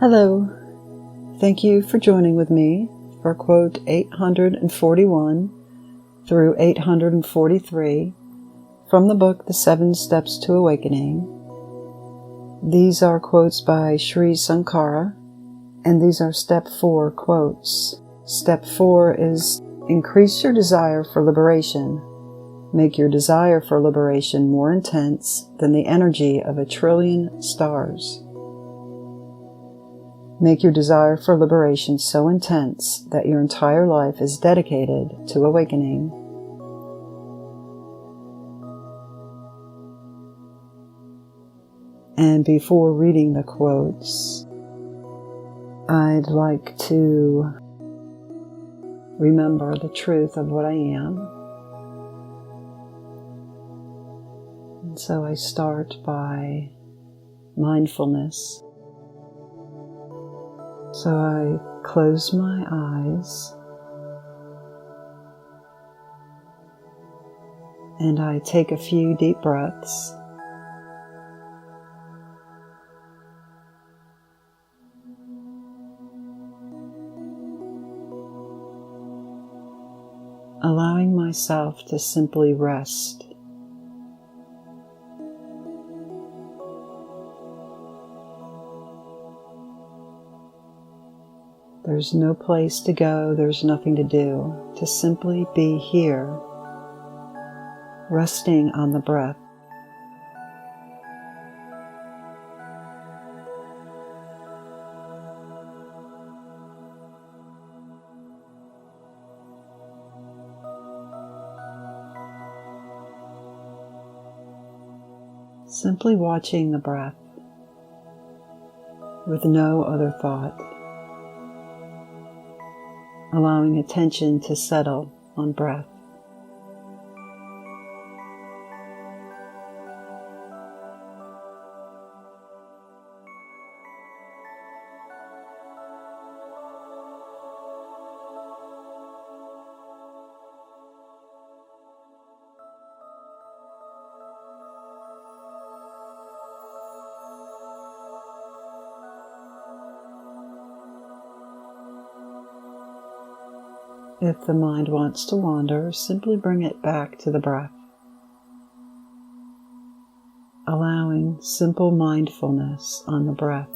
Hello, thank you for joining with me for quote 841 through 843 from the book The 7 Steps to Awakening. These are quotes by Sri Sankar, and these are Step 4 quotes. Step 4 is increase your desire for liberation. Make your desire for liberation more intense than the energy of 1 trillion stars. Make your desire for liberation so intense that your entire life is dedicated to awakening. And before reading the quotes, I'd like to remember the truth of what I am. And so I start by mindfulness. So I close my eyes and I take a few deep breaths. Allowing myself to simply rest. There's no place to go, there's nothing to do, to simply be here, resting on the breath. Simply watching the breath with no other thought. Allowing attention to settle on breath. If the mind wants to wander, simply bring it back to the breath, allowing simple mindfulness on the breath.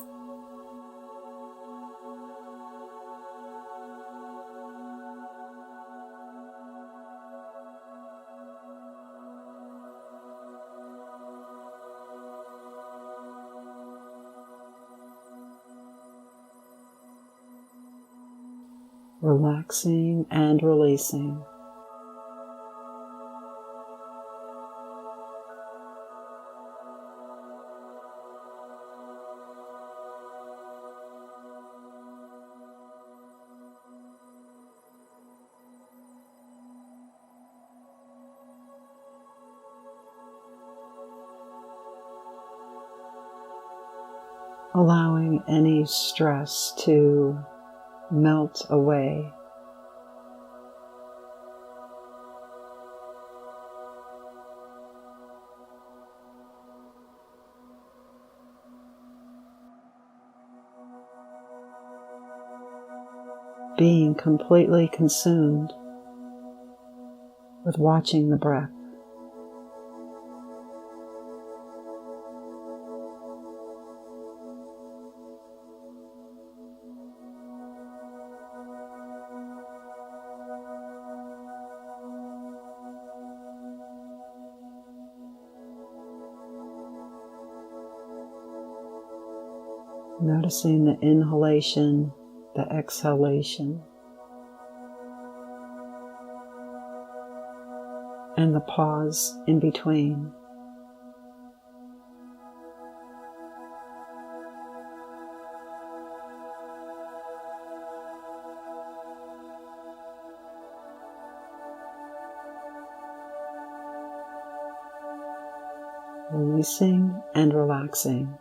Relaxing and releasing. Allowing any stress to melt away. Being completely consumed with watching the breath. Noticing the inhalation, the exhalation, and the pause in between. Releasing and relaxing.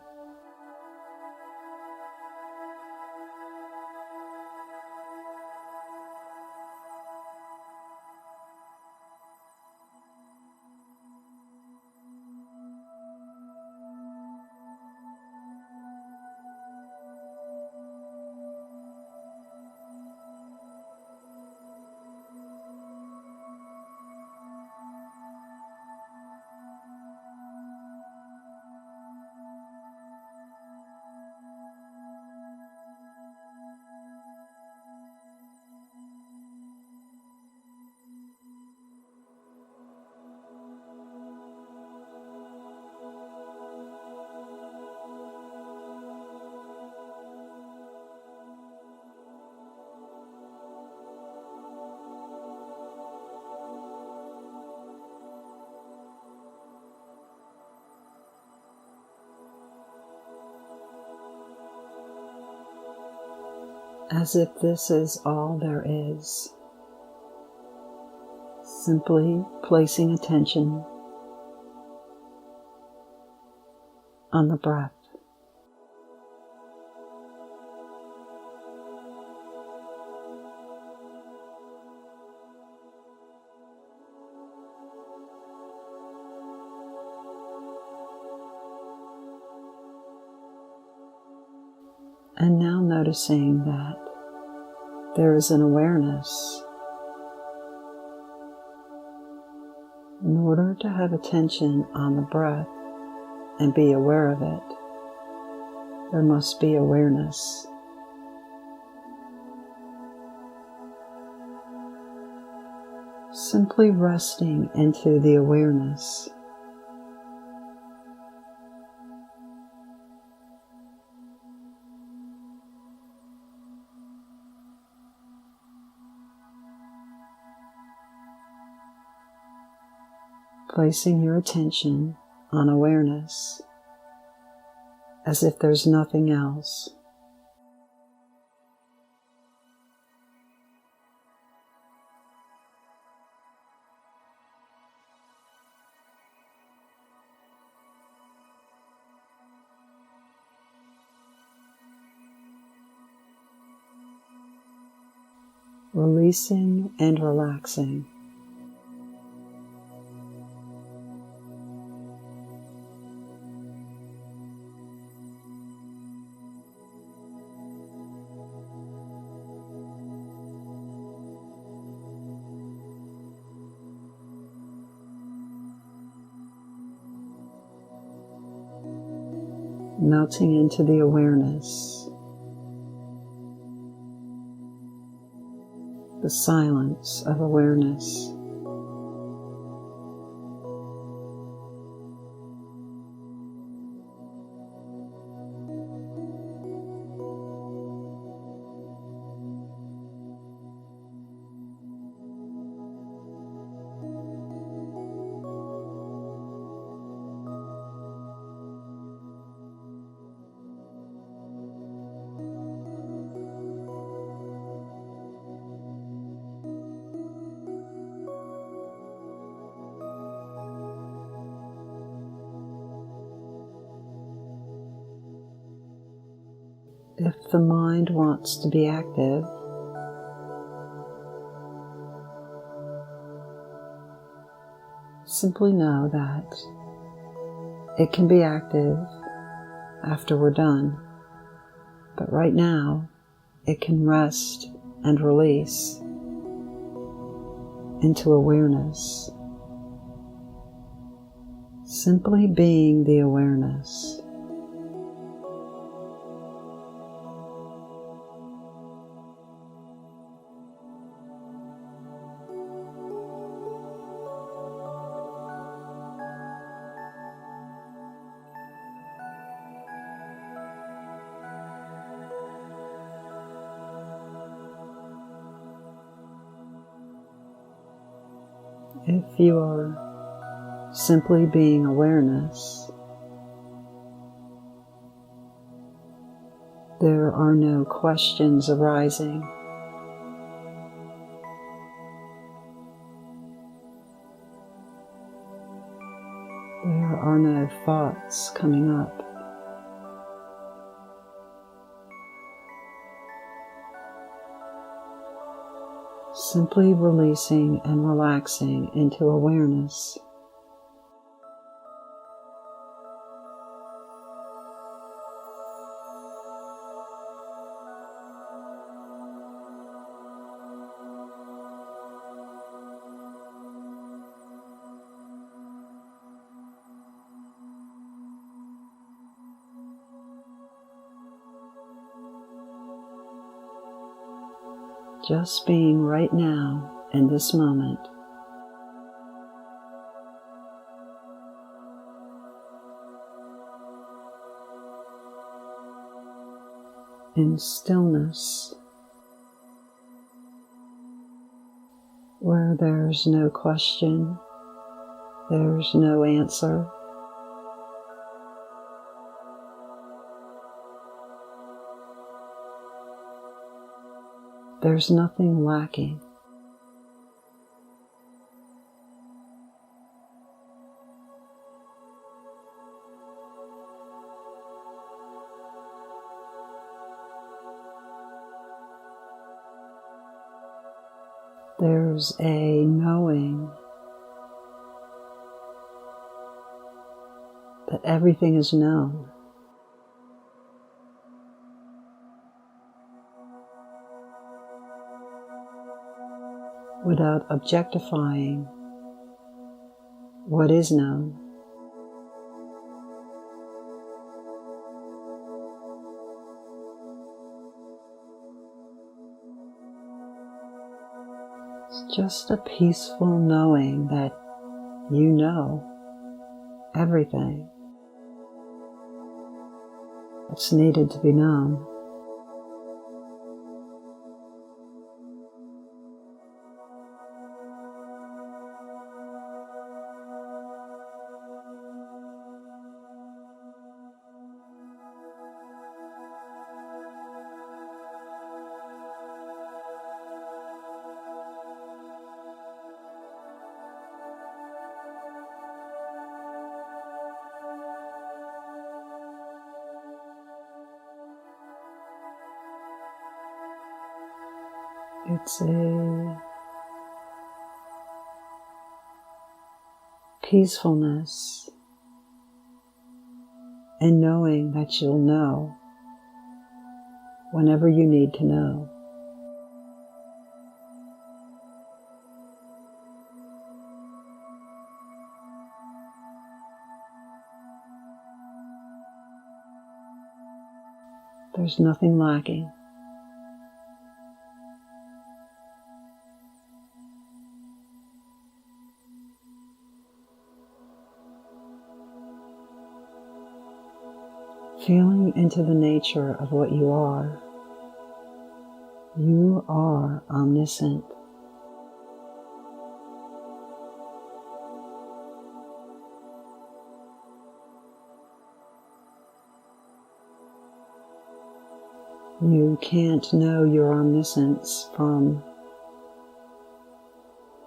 as if this is all there is. Simply placing attention on the breath. And now noticing that there is an awareness. In order to have attention on the breath and be aware of it, there must be awareness. Simply resting into the awareness. Placing your attention on awareness as if there's nothing else. Releasing and relaxing. Melting into the awareness, the silence of awareness. If the mind wants to be active, simply know that it can be active after we're done, but right now it can rest and release into awareness, simply being the awareness. If you are simply being awareness, there are no questions arising. There are no thoughts coming up. Simply releasing and relaxing into awareness. Just being right now in this moment. In stillness, where there's no question, there's no answer. There's nothing lacking. There's a knowing that everything is known. Without objectifying what is known. It's just a peaceful knowing that you know everything that's needed to be known. It's a peacefulness in knowing that you'll know whenever you need to know. There's nothing lacking. Feeling into the nature of what you are. You are omniscient. You can't know your omniscience from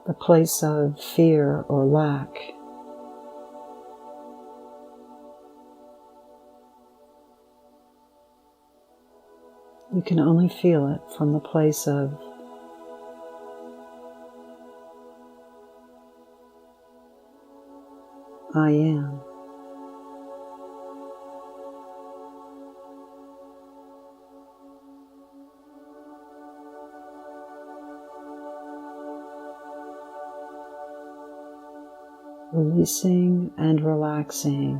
the place of fear or lack. You can only feel it from the place of I am. Releasing and relaxing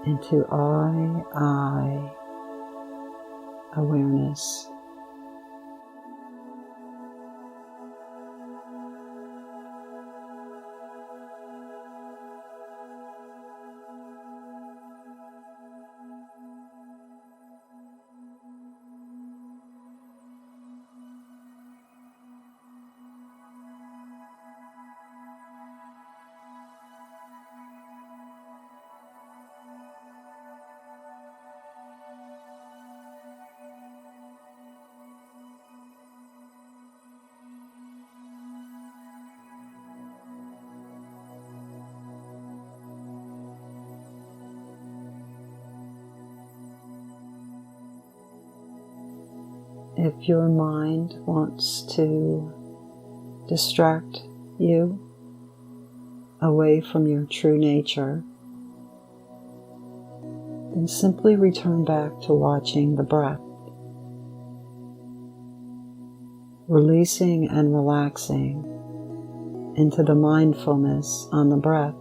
into I awareness. If your mind wants to distract you away from your true nature, then simply return back to watching the breath, releasing and relaxing into the mindfulness on the breath.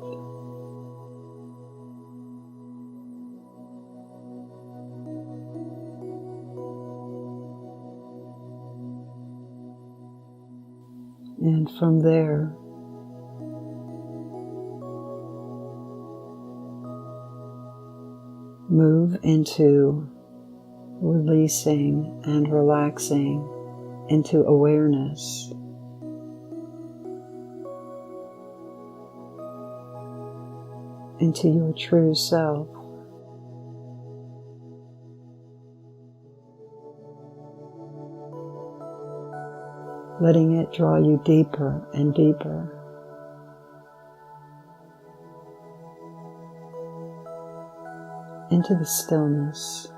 And from there, move into releasing and relaxing into awareness. Into your true self. letting it draw you deeper and deeper. Into the stillness.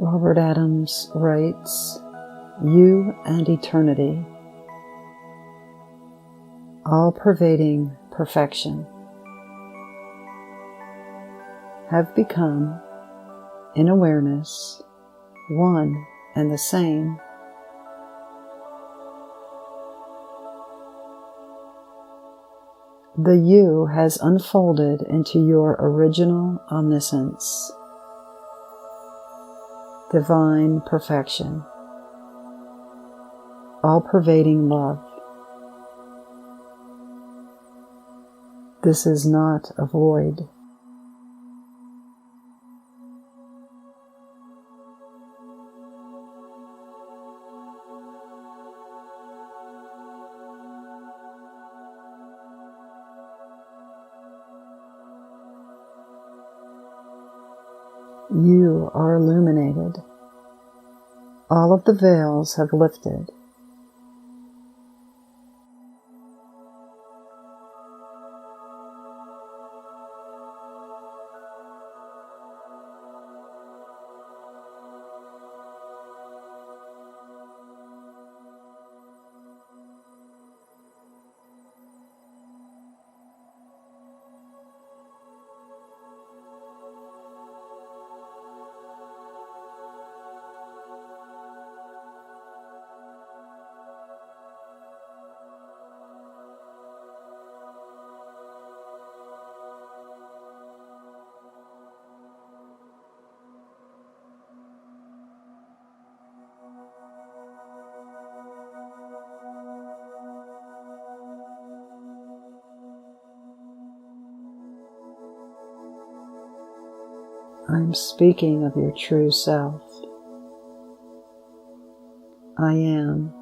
Robert Adams writes, "You and eternity, all-pervading perfection, have become, in awareness, one and the same. The you has unfolded into your original omniscience, divine perfection, all-pervading love. This is not a void. You are illuminated. All of the veils have lifted. I'm speaking of your true self. I am.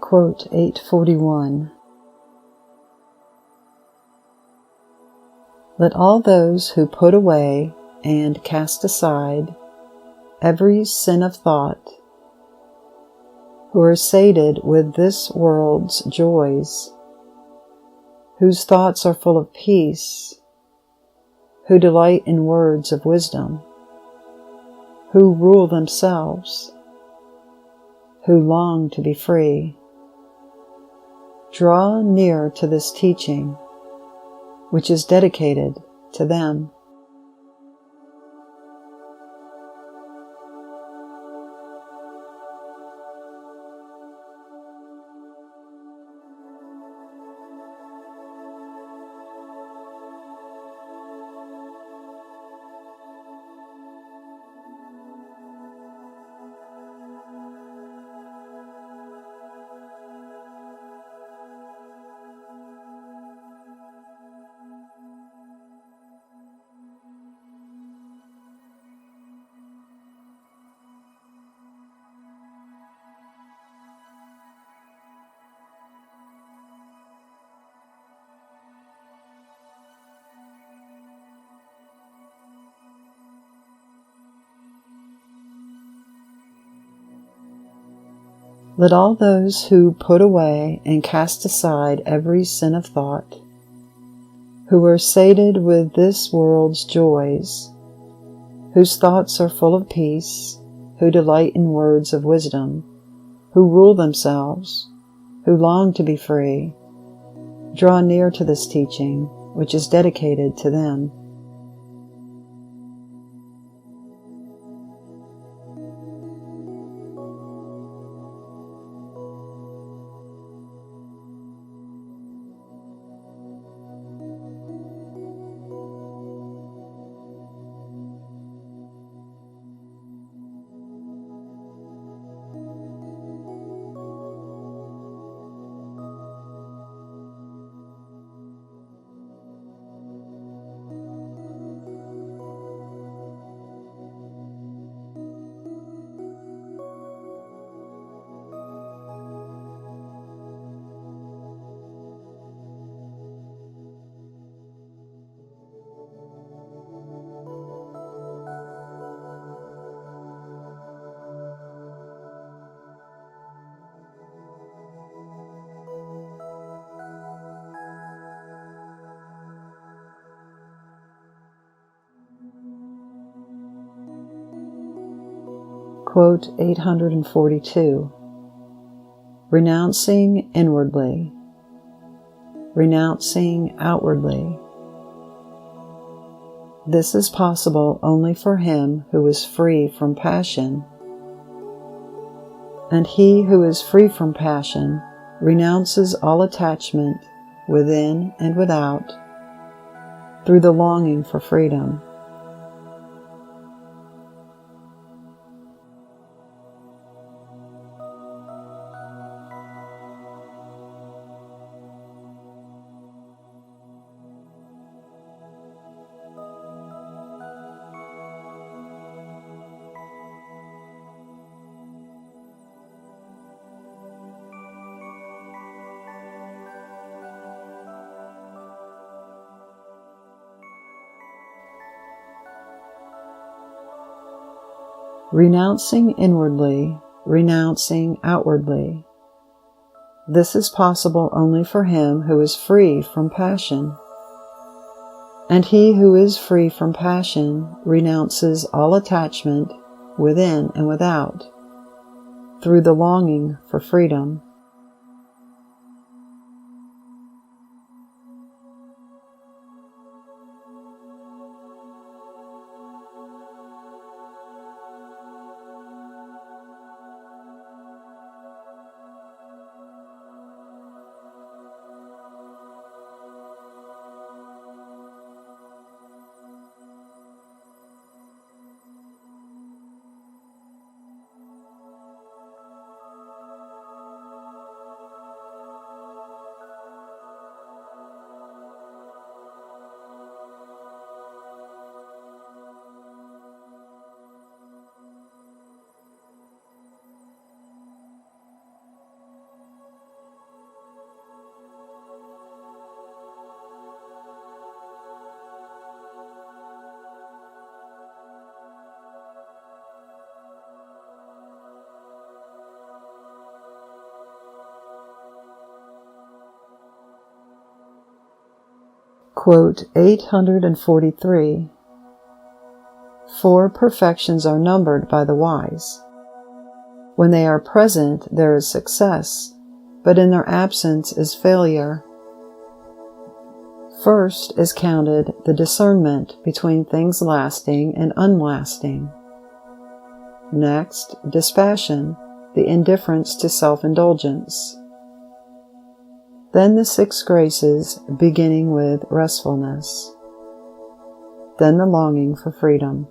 Quote 841. Let all those who put away and cast aside every sin of thought, who are sated with this world's joys, whose thoughts are full of peace, who delight in words of wisdom, who rule themselves, who long to be free, draw near to this teaching, which is dedicated to them. Let all those who put away and cast aside every sin of thought, who are sated with this world's joys, whose thoughts are full of peace, who delight in words of wisdom, who rule themselves, who long to be free, draw near to this teaching, which is dedicated to them. Quote 842. Renouncing inwardly, renouncing outwardly. This is possible only for him who is free from passion. And he who is free from passion renounces all attachment within and without through the longing for freedom. Renouncing inwardly, renouncing outwardly. This is possible only for him who is free from passion. And he who is free from passion renounces all attachment within and without through the longing for freedom. Quote 843. 4 perfections are numbered by the wise. When they are present, there is success, but in their absence is failure. First is counted the discernment between things lasting and unlasting. Next, dispassion, the indifference to self-indulgence. Then the 6 graces, beginning with restfulness. Then the longing for freedom.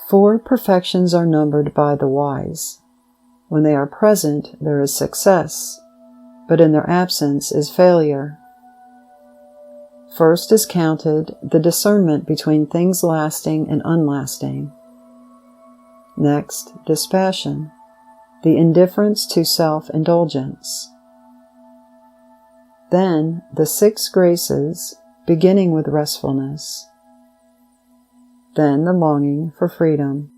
Four perfections are numbered by the wise. When they are present, there is success, but in their absence is failure. First is counted the discernment between things lasting and unlasting. Next, dispassion, the indifference to self-indulgence. Then the 6 graces, beginning with restfulness. Then the longing for freedom.